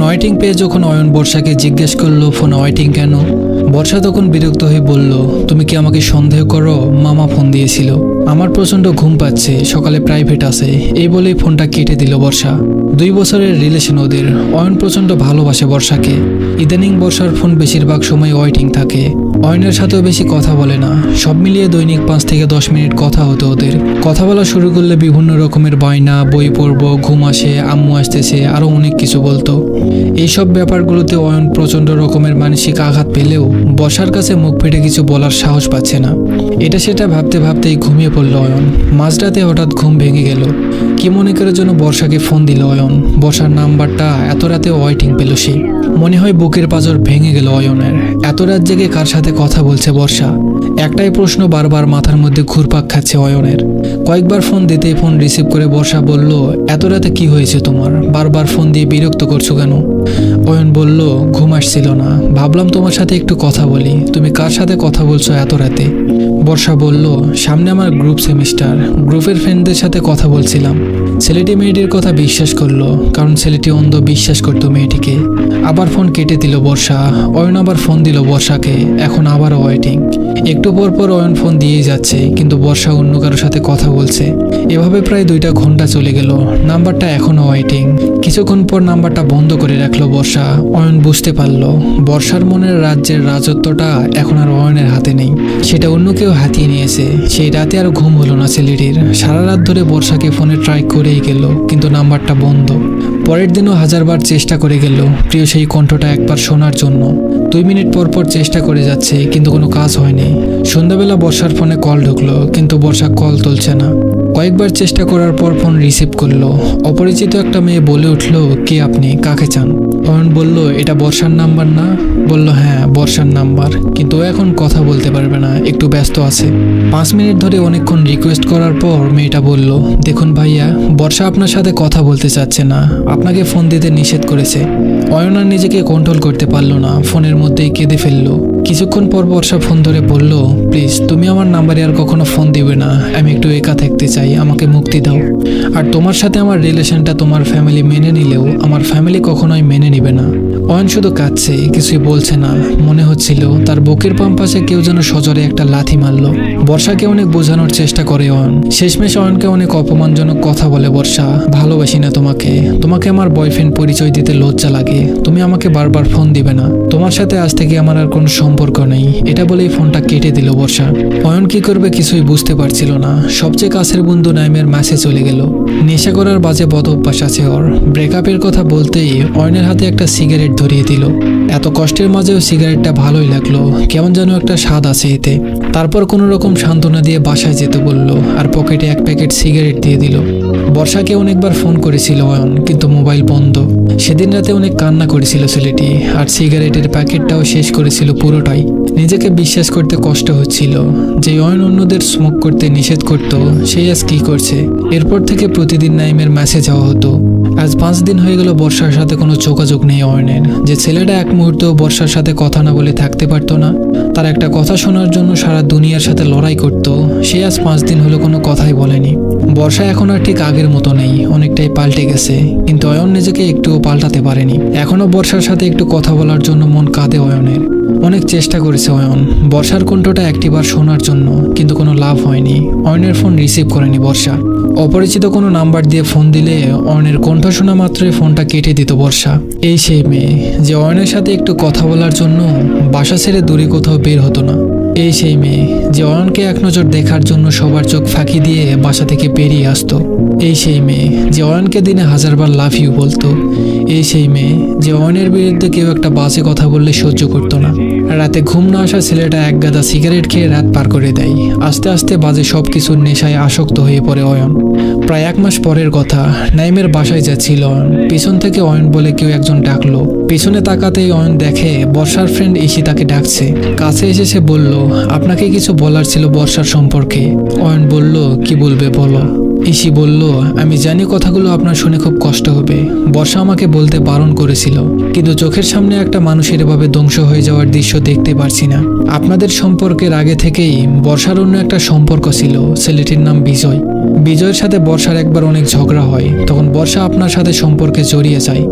Waiting পেয়ে যখন অয়ন বর্ষাকে জিজ্ঞেস করলো ফোন ওয়েটিং কেন, বর্ষা তখন বিরক্ত হয়ে বলল, তুমি কি আমাকে সন্দেহ করো? মামা ফোন দিয়েছিল, আমার প্রচন্ড ঘুম পাচ্ছে, সকালে প্রাইভেট আছে, এই বলেই ফোনটা কেটে দিল বর্ষা। 2 বছরের রিলেশন ওদের। অয়ন প্রচন্ড ভালোবাসে বর্ষাকে। ইদানিং বর্ষার ফোন বেশিরভাগ সময় ওয়েটিং থাকে। অয়নের সাথেও বেশি কথা বলে না। সব মিলিয়ে দৈনিক 5 থেকে 10 মিনিট কথা হতো ওদের। কথা বলা শুরু করলে বিভিন্ন রকমের বায়না, বই পড়বো, ঘুম আসে, আম্মু আসতেছে, আরো অনেক কিছু বলতো। এইসব ব্যাপারগুলোতে অয়ন প্রচন্ড রকমের মানসিক আঘাত পেলেও বর্ষার কাছে মুখ ফেটে কিছু বলার সাহস পাচ্ছে না। এটা সেটা ভাবতে ভাবতেই ঘুমিয়ে পড়ল অয়ন। মাঝরাতে হঠাৎ ঘুম ভেঙে গেল। কি মনে করে জন্য বর্ষাকে ফোন দিল অয়ন। বর্ষার নাম্বারটা এত রাতে ওয়েটিং পেল সে। মনে হয় বুকের পাঁজর ভেঙে গেল অয়নের। এত রাত জেগে কার সাথে কথা বলছে বর্ষা? একটাই প্রশ্ন বারবার মাথার মধ্যে ঘুরপাক খাচ্ছে অয়নের। কয়েকবার ফোন দিতেই ফোন রিসিভ করে বর্ষা বলল, এত রাতে কি হয়েছে তোমার? বারবার ফোন দিয়ে বিরক্ত করছো কেন? অয়ন বলল, ঘুম আসছিল না, ভাবলাম তোমার সাথে একটু কথা বলি। তুমি কার সাথে কথা বলছো এত রাতে? বর্ষা বলল, সামনে আমার গ্রুপ সেমিস্টার, গ্রুপের ফ্রেন্ডদের সাথে কথা বলছিলাম। ছেলেটি মেয়েটির কথা বিশ্বাস করলো, কারণ ছেলেটি অন্ধ, বিশ্বাস করতো মেয়েটিকে। আবার ফোন কেটে দিল বর্ষা। অয়ন আবার ফোন দিল বর্ষাকে, এখন আবারও ওয়েটিং। একটু পর পর অয়ন ফোন দিয়েই যাচ্ছে, কিন্তু বর্ষা অন্য কারোর সাথে কথা বলছে। এভাবে প্রায় 2টা ঘন্টা চলে গেল। নাম্বারটা এখনো ওয়েটিং। কিছুক্ষণ পর নাম্বারটা বন্ধ করে রাখলো বর্ষা। অয়ন বুঝতে পারলো বর্ষার মনের রাজ্যের রাজত্বটা এখন আর অয়নের হাতে নেই, সেটা অন্য কেউ হাতিয়ে নিয়েছে। সেই রাতে আর ঘুম হলো না ছেলেটির। সারা রাত ধরে বর্ষাকে ফোনে ট্রাই করেই গেল, কিন্তু নাম্বারটা বন্ধ। পরের দিনও 1000 বার চেষ্টা করে গেল প্রিয় সেই কণ্ঠটা একবার শোনার জন্য। 2 মিনিট পর পর চেষ্টা করে যাচ্ছে, কিন্তু কোনো কাজ হয়নি। সন্ধ্যাবেলা বর্ষার ফোনে কল ঢুকলো, কিন্তু বর্ষা কল তুলছে না। কয়েকবার চেষ্টা করার পর ফোন রিসিভ করলো। অপরিচিত একটা মেয়ে বলে উঠলো, কে আপনি, কাকে চান? অয়ন বলল, এটা বর্ষার নাম্বার না? বলল, হ্যাঁ বর্ষার নাম্বার, কিন্তু ও এখন কথা বলতে পারবে না, একটু ব্যস্ত আছে। 5 মিনিট ধরে অনেকক্ষণ রিকোয়েস্ট করার পর মেয়েটা বলল, দেখুন ভাইয়া, বর্ষা আপনার সাথে কথা বলতে চাচ্ছে না, আপনাকে ফোন দিতে নিষেধ করেছে। অয়ন আর নিজেকে কন্ট্রোল করতে পারলো না, ফোনের মধ্যেই কেঁদে ফেললো। কিছুক্ষণ পর বর্ষা ফোন ধরে বলল, প্লিজ তুমি আমার নাম্বারে আর কখনো ফোন দিবে না, আমি একটু একা থাকতে চাই, আমাকে মুক্তি দাও। আর তোমার সাথে আমার রিলেশনটা তোমার ফ্যামিলি মেনে নিলেও আমার ফ্যামিলি কখনোই মেনে নিবে না। অয়ন শুধু কাঁদছে, কিছুই বলছে না। মনে হচ্ছিল তার বুকের বাম পাশে কেউ যেন সজোরে একটা লাথি মারলো। বর্ষাকে অনেক বোঝানোর চেষ্টা করে অয়ন। শেষমেশ অয়নকে অনেক অপমানজনক কথা বলে, বর্ষা, ভালোবাসি না তোমাকে, তোমাকে আমার বয়ফ্রেন্ড পরিচয় দিতে লজ্জা লাগে, তুমি আমাকে বারবার ফোন দিবে না, তোমার সাথে আজ থেকে আমার আর কোনো সম্পর্ক নেই, এটা বলেই ফোনটা কেটে দিল বর্ষা। অয়ন কি করবে কিছুই বুঝতে পারছিল না। সবচেয়ে কাছের বন্ধু নাইমের ম্যাসে চলে গেল। নেশা করার বাজে বদ অভ্যাস আছে ওর। ব্রেকআপের কথা বলতেই অয়নের হাতে একটা সিগারেট ধরিয়ে দিল। এত কষ্টের মাঝেও সিগারেটটা ভালোই লাগলো, কেমন যেন একটা স্বাদ আছে এতে। তারপর কোনো রকম সান্ত্বনা দিয়ে বাসায় যেতে বলল, আর পকেটে 1 প্যাকেট সিগারেট দিয়ে দিল। বর্ষাকে অনেকবার ফোন করেছিল অয়ন, কিন্তু মোবাইল বন্ধ। সেদিন রাতে অনেক কান্না করেছিল ছেলেটি, আর সিগারেটের প্যাকেটটাও শেষ করেছিল পুরোটাই। নিজেকে বিশ্বাস করতে কষ্ট হচ্ছিল যে অয়ন অন্যদের স্মোক করতে নিষেধ করত, সেই আজ কি করছে। এরপর থেকে প্রতিদিন নাইমের ম্যাসে যাওয়া হতো। আজ 5 দিন হয়ে গেল বর্ষার সাথে কোনো যোগাযোগ নেই অয়নের। যে ছেলেটা এক মুহূর্তেও বর্ষার সাথে কথা না বলে থাকতে পারতো না, তার একটা কথা শোনার জন্য সারা দুনিয়ার সাথে লড়াই করত, সে আজ 5 দিন হলো কোনো কথাই বলেনি। বর্ষা এখন আর ঠিক আগের মতো নেই, অনেকটাই পাল্টে গেছে, কিন্তু অয়ন নিজেকে একটুও পাল্টাতে পারেনি। এখনো বর্ষার সাথে একটু কথা বলার জন্য মন কাঁদে অয়নের। অনেক চেষ্টা করেছে অয়ন বর্ষার কণ্ঠটা একটিবার শোনার জন্য, কিন্তু কোনো লাভ হয়নি। অয়নের ফোন রিসিভ করেনি বর্ষা। অপরিচিত কোনো নাম্বার দিয়ে ফোন দিলে অয়নের কণ্ঠ শোনা মাত্রই ফোনটা কেটে দিত বর্ষা। এই সেই মেয়ে যে অয়নের সাথে একটু কথা বলার জন্য বাসা ছেড়ে দূরে কোথাও বের হতো না। এই সেই মেয়ে যে অয়নকে এক নজর দেখার জন্য সবার চোখ ফাঁকি দিয়ে বাসা থেকে বেরিয়ে আসতো। এই সেই মেয়ে যে অয়নকে দিনে 1000 বার লাভ ইউ বলতো। এই সেই মেয়ে যে অয়নের বিরুদ্ধে কেউ একটা বাজে কথা বললে সহ্য করতো না। রাতে ঘুম না আসা ছেলেটা এক গাদা সিগারেট খেয়ে রাত পার করে দেয়। আস্তে আস্তে বাজে সবকিছুর নেশায় আসক্ত হয়ে পড়ে অয়ন। প্রায় 1 মাস পরের কথা, নাইমের বাসায় যাচ্ছিল অয়ন। পিছন থেকে অয়ন বলে কেউ একজন ডাকলো। পিছনে তাকাতেই অয়ন দেখে বর্ষার ফ্রেন্ড ইসি তাকে ডাকছে। কাছে এসে সে বলল, আপনাকে কিছু বলার ছিল বর্ষার সম্পর্কে। অয়ন বলল, কি বলবে বলো। ইসি বলল, আমি জানি কথাগুলো আপনার শুনে খুব কষ্ট হবে। বর্ষা আমাকে বলতে বারণ করেছিল, কিন্তু চোখের সামনে একটা মানুষের এভাবে ধ্বংস হয়ে যাওয়ার দৃশ্য দেখতে পারছি না। আপনাদের সম্পর্কের আগে থেকেই বর্ষার অন্য একটা সম্পর্ক ছিল, ছেলেটির নাম বিজয়। বিজয়ের সাথে বর্ষার একবার অনেক ঝগড়া হয়, তখন বর্ষা আপনার সাথে সম্পর্কে জড়িয়ে যায়।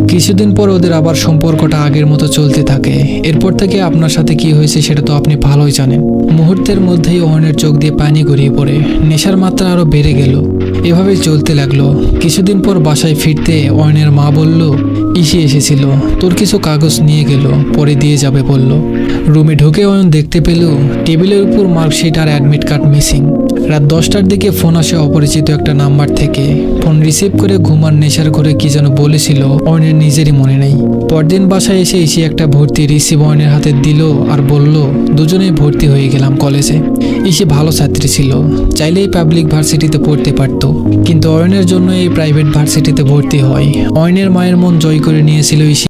কিছুদিন পর ওদের আবার সম্পর্কটা আগের মতো চলতে থাকে। এরপর থেকে আপনার সাথে কি হয়েছে সেটা তো আপনি ভালোই জানেন। মুহূর্তের মধ্যেই অয়নের চোখ দিয়ে পানি গড়িয়ে পড়ে, নেশার মাত্রা আরো বেড়ে গেল। এভাবেই চলতে লাগলো। কিছুদিন পর বাসায় ফিরতে অয়নের মা বলল, ইসি এসেছিল, তোর কিছু কাগজ নিয়ে গেল, পরে দিয়ে যাবে বলল। রুমে ঢুকে অয়ন দেখতে পেল টেবিলের উপর মার্কশিট আর অ্যাডমিট কার্ড মিসিং। রাত 10টার দিকে ফোন আসে অপরিচিত একটা নাম্বার থেকে। ফোন রিসিভ করে ঘুমার নেশার ঘরে কি যেন বলেছিল অয়নের নিজেরই মনে নেই। পরদিন বাসায় এসে ইসি একটা ভর্তি রিসিভ অয়নের হাতে দিল আর বলল, দুজনেই ভর্তি হয়ে গেলাম কলেজে। ইসি ভালো ছাত্রী ছিল, চাইলেই পাবলিক ভার্সিটিতে পড়তে পারত, কিন্তু অয়নের জন্য এই প্রাইভেট ভার্সিটিতে ভর্তি হয়। অয়নের মায়ের মন জয় করে নিয়েছিল ইসি।